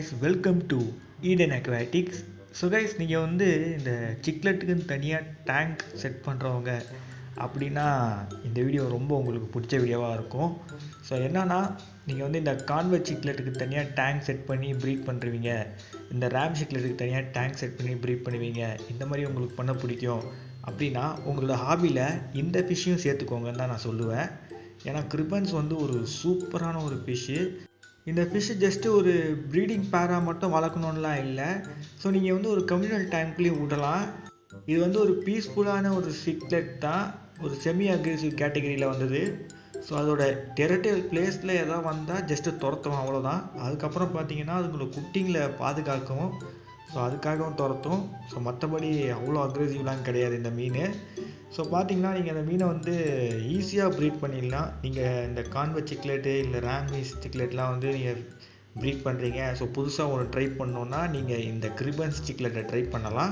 guys, welcome to Eden Aquatics. So guys, நீங்கள் வந்து இந்த சிக்லெட்டுக்குன்னு தனியாக டேங்க் செட் பண்ணுறவங்க அப்படின்னா இந்த வீடியோ ரொம்ப உங்களுக்கு பிடிச்ச வீடியோவாக இருக்கும். ஸோ என்னன்னா, நீங்கள் வந்து இந்த கான்வெர்ட் சிக்லெட்டுக்கு தனியாக டேங்க் செட் பண்ணி ப்ரீட் பண்ணுறீங்க, இந்த ரேம் சிக்லெட்டுக்கு தனியாக டேங்க் செட் பண்ணி ப்ரீட் பண்ணுவீங்க, இந்த மாதிரி உங்களுக்கு பண்ண பிடிக்கும் அப்படின்னா உங்களோட ஹாபியில் இந்த ஃபிஷ்ஷையும் சேர்த்துக்கோங்கன்னு தான் நான் சொல்லுவேன். ஏன்னா கிரிபன்ஸ் வந்து ஒரு சூப்பரான ஒரு ஃபிஷ்ஷு. இந்த ஃபிஷ்ஷு ஜஸ்ட்டு ஒரு ப்ரீடிங் பேராக மட்டும் வளர்க்கணுன்னெலாம் இல்லை. ஸோ நீங்கள் வந்து ஒரு கம்யூனல் டேங்க்லேயும் விடலாம். இது வந்து ஒரு பீஸ்ஃபுல்லான ஒரு சிக்லெட் தான், ஒரு செமி அக்ரெசிவ் கேட்டகரியில் வந்தது. ஸோ அதோட டெரிட்டரியல் பிளேஸில் எதாவது வந்தால் ஜஸ்ட்டு துரத்தும், அவ்வளோதான். அதுக்கப்புறம் பார்த்தீங்கன்னா அதுக்குள்ள குட்டிங்களை பாதுகாக்கவும், ஸோ அதுக்காகவும் துரத்தும். ஸோ மற்றபடி அவ்வளோ அக்ரெசிவ்லாம் கிடையாது இந்த மீன். ஸோ பார்த்தீங்கன்னா நீங்கள் அந்த மீனை வந்து ஈஸியாக ப்ரீட் பண்ணிடலாம். நீங்கள் இந்த கான்வெர்ட் சிக்லெட்டு இல்லை ரேமிஸ் சிக்லெட்லாம் வந்து நீங்கள் ப்ரீட் பண்ணுறீங்க, ஸோ புதுசாக ஒன்று ட்ரை பண்ணோன்னா நீங்கள் இந்த கிரிபன்ஸ் சிக்லெட்டை ட்ரை பண்ணலாம்.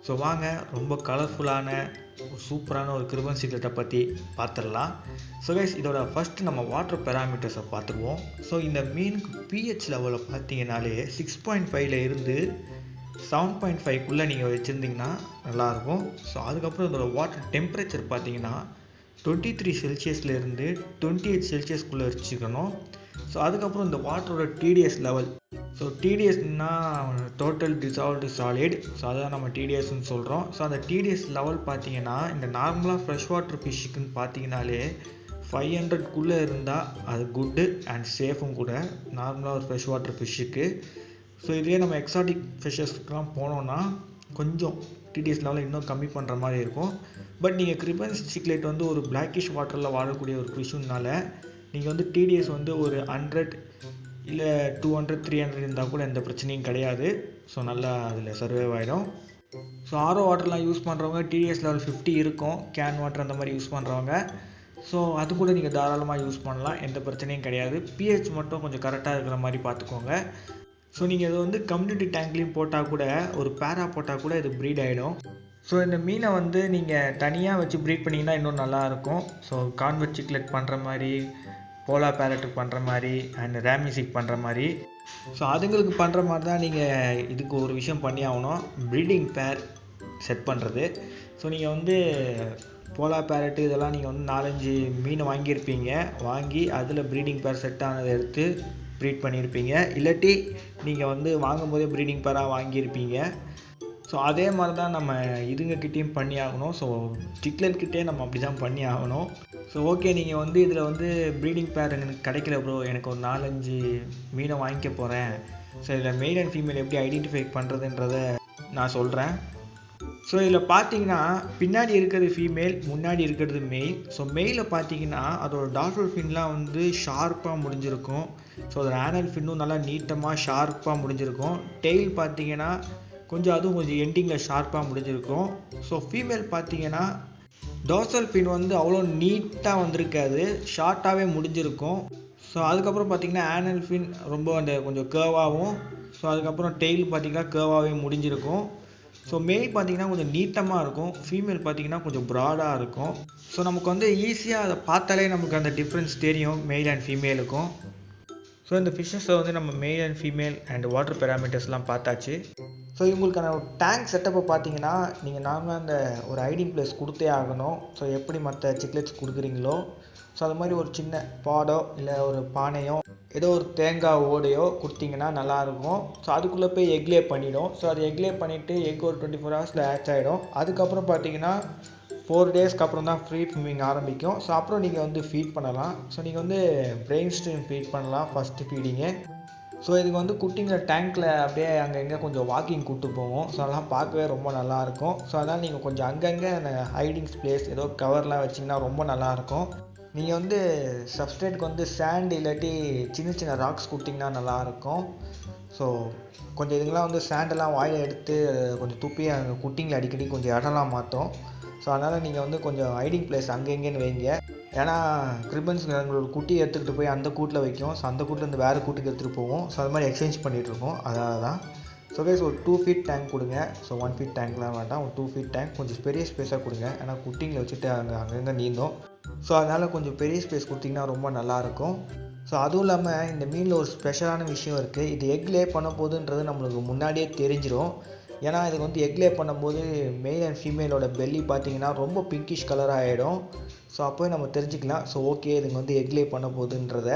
ஸோ வாங்க, ரொம்ப கலர்ஃபுல்லான சூப்பரான ஒரு கிரிபன்ஸ் சிக்லெட்டை பற்றி பார்த்துடலாம். ஸோ கைஸ், இதோட ஃபஸ்ட்டு நம்ம வாட்டர் பேராமீட்டர்ஸை பார்த்துருவோம். ஸோ இந்த மீனுக்கு pH லெவலில் பார்த்தீங்கன்னாலே 6.5 இருந்து 7.5 நீங்கள் வச்சுருந்தீங்கன்னா நல்லாயிருக்கும். ஸோ அதுக்கப்புறம் இதோட வாட்டர் டெம்பரேச்சர் பார்த்தீங்கன்னா 23 செல்சியஸ்லேருந்து 28 செல்சியஸ்குள்ளே வச்சுக்கணும். ஸோ அதுக்கப்புறம் இந்த வாட்டரோட டிடிஎஸ் லெவல், ஸோ டிடிஎஸ்னால் டோட்டல் டிசால்வ்டு சாலிட், ஸோ அதான் நம்ம டிடிஎஸ்ன்னு சொல்கிறோம். ஸோ அந்த டிடிஎஸ் லெவல் பார்த்தீங்கன்னா இந்த நார்மலாக ஃப்ரெஷ் வாட்டர் ஃபிஷ்ஷுக்குன்னு பார்த்தீங்கன்னாலே 500 இருந்தால் அது குட்டு அண்ட் சேஃபும் கூட, நார்மலாக ஒரு ஃப்ரெஷ் வாட்டர் ஃபிஷ்ஷுக்கு. ஸோ இதே நம்ம எக்ஸாட்டிக் ஃபிஷ்ஷஸ்க்குலாம் போனோன்னா கொஞ்சம் டிடிஎஸ் லெவலில் இன்னும் கம்மி பண்ணுற மாதிரி இருக்கும். பட் நீங்கள் கிரிபன்ஸ் சிக்லெட் வந்து ஒரு பிளாக்கிஷ் வாட்டரில் வாழக்கூடிய ஒரு ஃபிஷ்ஷுனால நீங்கள் வந்து டிடிஎஸ் வந்து ஒரு 100 இல்லை 200 300 இருந்தால் கூட எந்த பிரச்சனையும் கிடையாது. ஸோ நல்லா அதில் சர்வைவ் ஆகிடும். ஸோ ஆரோ வாட்டர்லாம் யூஸ் பண்ணுறவங்க டிடிஎஸ் லெவல் 50 இருக்கும், கேன் வாட்டர் அந்த மாதிரி யூஸ் பண்ணுறவங்க. ஸோ அது கூட நீங்கள் தாராளமாக யூஸ் பண்ணலாம், எந்த பிரச்சனையும் கிடையாது. pH மட்டும் கொஞ்சம் கரெக்டாக இருக்கிற மாதிரி பார்த்துக்கோங்க. ஸோ நீங்கள் இது வந்து கம்யூனிட்டி டேங்க்லேயும் போட்டால் கூட, ஒரு பேரா போட்டால் கூட இது ப்ரீட் ஆகிடும். ஸோ இந்த மீனை வந்து நீங்கள் தனியாக வச்சு ப்ரீட் பண்ணிங்கன்னா இன்னும் நல்லாயிருக்கும். ஸோ கான்வெர்ட் சிக்லெட் பண்ணுற மாதிரி, போலா பேரட்டுக்கு பண்ணுற மாதிரி அண்ட் ரேமிசிக் பண்ணுற மாதிரி, ஸோ அதுங்களுக்கு பண்ணுற மாதிரி தான் நீங்கள் இதுக்கு ஒரு விஷயம் பண்ணி ஆகணும், ப்ரீடிங் பேர் செட் பண்ணுறது. ஸோ நீங்கள் வந்து போலா பேரட்டு இதெல்லாம் நீங்கள் வந்து 4-5 மீனை வாங்கியிருப்பீங்க, வாங்கி அதில் ப்ரீடிங் பேர் செட் ஆனதை எடுத்து ப்ரீட் பண்ணியிருப்பீங்க, இல்லாட்டி நீங்கள் வந்து வாங்கும் போதே ப்ரீடிங் பேராக வாங்கியிருப்பீங்க. ஸோ அதே மாதிரி தான் நம்ம இதுங்கக்கிட்டேயும் பண்ணி ஆகணும். ஸோ சிக்லெட்கிட்டே நம்ம அப்படி தான் பண்ணி ஆகணும். ஸோ ஓகே, நீங்கள் வந்து இதில் வந்து ப்ரீடிங் பேர் எனக்கு கிடைக்கல ப்ரோ, எனக்கு ஒரு 4-5 மீனை வாங்கிக்க போகிறேன், ஸோ இதில் மெயில் அண்ட் ஃபீமேல் எப்படி ஐடென்டிஃபை பண்ணுறதுன்றதை நான் சொல்கிறேன். ஸோ இதில் பார்த்தீங்கன்னா பின்னாடி இருக்கிறது ஃபீமேல், முன்னாடி இருக்கிறது மெயில். ஸோ மெயிலில் பார்த்தீங்கன்னா அதோட டார்சல் ஃபின்லாம் வந்து ஷார்ப்பாக முடிஞ்சிருக்கும். ஸோ அதோட ஆனல் ஃபின்னும் நல்லா நீட்டமாக ஷார்ப்பாக முடிஞ்சிருக்கும். டெய்ல் பார்த்தீங்கன்னா அதுவும் கொஞ்சம் எண்டிங்கில் ஷார்ப்பாக முடிஞ்சிருக்கும். ஸோ ஃபீமேல் பார்த்தீங்கன்னா டார்சல் ஃபின் வந்து அவ்வளோ நீட்டாக வந்திருக்காது, ஷார்ட்டாகவே முடிஞ்சிருக்கும். ஸோ அதுக்கப்புறம் பார்த்தீங்கன்னா ஆனல் ஃபின் ரொம்ப அந்த கொஞ்சம் கேர்வாகவும், ஸோ அதுக்கப்புறம் டெய்ல் பார்த்தீங்கன்னா கேர்வாகவே முடிஞ்சிருக்கும். ஸோ மெயில் பார்த்தீங்கன்னா கொஞ்சம் நீட்டமாக இருக்கும், ஃபீமேல் பார்த்தீங்கன்னா கொஞ்சம் ப்ராடாக இருக்கும். ஸோ நமக்கு வந்து ஈஸியாக அதை பார்த்தாலே நமக்கு அந்த டிஃப்ரென்ஸ் தெரியும் மெயில் அண்ட் ஃபீமேலுக்கும். ஸோ இந்த ஃபிஷ்ஷஸை வந்து நம்ம male and female and water பேராமீட்டர்ஸ்லாம் பார்த்தாச்சு. ஸோ இவங்களுக்கான டேங்க் செட்டப்பை பார்த்தீங்கன்னா நீங்கள் நார்மலாக அந்த ஒரு ஹைடிங் பிளேஸ் கொடுத்தே ஆகணும். ஸோ எப்படி மற்ற சிக்லெட்ஸ் கொடுக்குறீங்களோ, ஸோ அது மாதிரி ஒரு சின்ன பாடோ இல்லை ஒரு பானையோ ஏதோ ஒரு தேங்காய் ஓடையோ கொடுத்தீங்கன்னா நல்லாயிருக்கும். ஸோ அதுக்குள்ளே போய் எக்லே பண்ணிவிடும். ஸோ அது எக்லே பண்ணிவிட்டு எக் ஒரு 24 ஹவர்ஸில் ஹேட்ச் ஆகிடும். அதுக்கப்புறம் பார்த்தீங்கன்னா 4 டேஸ்க்கு அப்புறம் தான் ஃப்ரீ ஸ்விம்மிங் ஆரம்பிக்கும். ஸோ அப்புறம் நீங்கள் வந்து ஃபீட் பண்ணலாம். ஸோ நீங்கள் வந்து பிரெயின் ஸ்ட்ரீம் ஃபீட் பண்ணலாம் ஃபஸ்ட்டு ஃபீடிங்கு. ஸோ இதுக்கு வந்து குட்டிங்க டேங்க்கில் அப்படியே அங்கே எங்கே கொஞ்சம் வாக்கிங் கூப்பிட்டு போவோம். ஸோ அதெல்லாம் பார்க்கவே ரொம்ப நல்லாயிருக்கும். ஸோ அதனால் நீங்கள் கொஞ்சம் அங்கங்கே அந்த ஹைடிங்ஸ் பிளேஸ் ஏதோ கவர்லாம் வச்சிங்கன்னா ரொம்ப நல்லாயிருக்கும். நீங்கள் வந்து சப்ஸ்ட்ரேட்டுக்கு வந்து சாண்ட் இல்லாட்டி சின்ன சின்ன ராக்ஸ் கொடுத்தீங்கன்னா நல்லாயிருக்கும். ஸோ கொஞ்சம் இதுங்கெல்லாம் வந்து சாண்டெல்லாம் வாயில் எடுத்து கொஞ்சம் துப்பி அங்கே குட்டிங்களை அடிக்கடி கொஞ்சம் இடம்லாம் மாற்றும். ஸோ அதனால் நீங்கள் வந்து கொஞ்சம் ஹைடிங் பிளேஸ் அங்கே எங்கேன்னு வைங்க. ஏன்னா கிரிபன்ஸ் எங்களோட குட்டி எடுத்துக்கிட்டு போய் அந்த கூட்டில் வைக்கும். ஸோ அந்த கூட்டிலேருந்து வேறு கூட்டுக்கு எடுத்துகிட்டு போவோம். ஸோ அது மாதிரி எக்ஸ்சேஞ்ச் பண்ணிகிட்ருக்கோம், அதனால தான். ஸோ கைஸ், ஒரு 2 ஃபீட் டேங்க் கொடுங்க. ஸோ 1 ஃபீட் டேங்க்லாம் வேண்டாம், ஒரு 2 ஃபீட் டேங்க் கொஞ்சம் பெரிய ஸ்பேஸாக கொடுங்க. ஏன்னா குட்டிங்களை வச்சுட்டு அங்கங்கே நீந்தும். ஸோ அதனால் கொஞ்சம் பெரிய ஸ்பேஸ் கொடுத்திங்கன்னா ரொம்ப நல்லாயிருக்கும். ஸோ ஸோ அதுவும் இல்லாமல் இந்த மீனில் ஒரு ஸ்பெஷலான விஷயம் இருக்குது. இது எக் லே பண்ண போகுதுன்றது நம்மளுக்கு முன்னாடியே தெரிஞ்சிடும். ஏன்னா இதுக்கு வந்து எக் லே பண்ணும்போது மேல் அண்ட் ஃபீமேலோட பெல்லி பார்த்தீங்கன்னா ரொம்ப பிங்கிஷ் கலராக ஆகிடும். ஸோ அப்போவே நம்ம தெரிஞ்சுக்கலாம். ஸோ ஓகே இதுங்க வந்து எக் லே பண்ண போகுதுன்றத.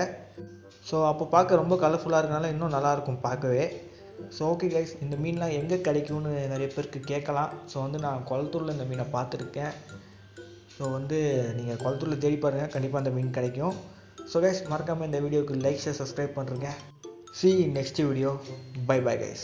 ஸோ அப்போ பார்க்க ரொம்ப கலர்ஃபுல்லாக இருக்கனால இன்னும் நல்லாயிருக்கும் பார்க்கவே. ஸோ ஓகே கைஸ், இந்த மீன்லாம் எங்கே கிடைக்கும்னு நிறைய பேருக்கு கேட்கலாம். ஸோ வந்து நான் குளத்தூரில் இந்த மீனை பார்த்துருக்கேன். ஸோ வந்து நீங்கள் குளத்தூரில் தேடி பாருங்கள், கண்டிப்பாக அந்த மீன் கிடைக்கும். ஸோ கைஸ், மறக்காமல் இந்த வீடியோக்கு லைக் ஷேர் சப்ஸ்கிரைப் பண்ணுறேங்க. See you in next video. Bye bye guys.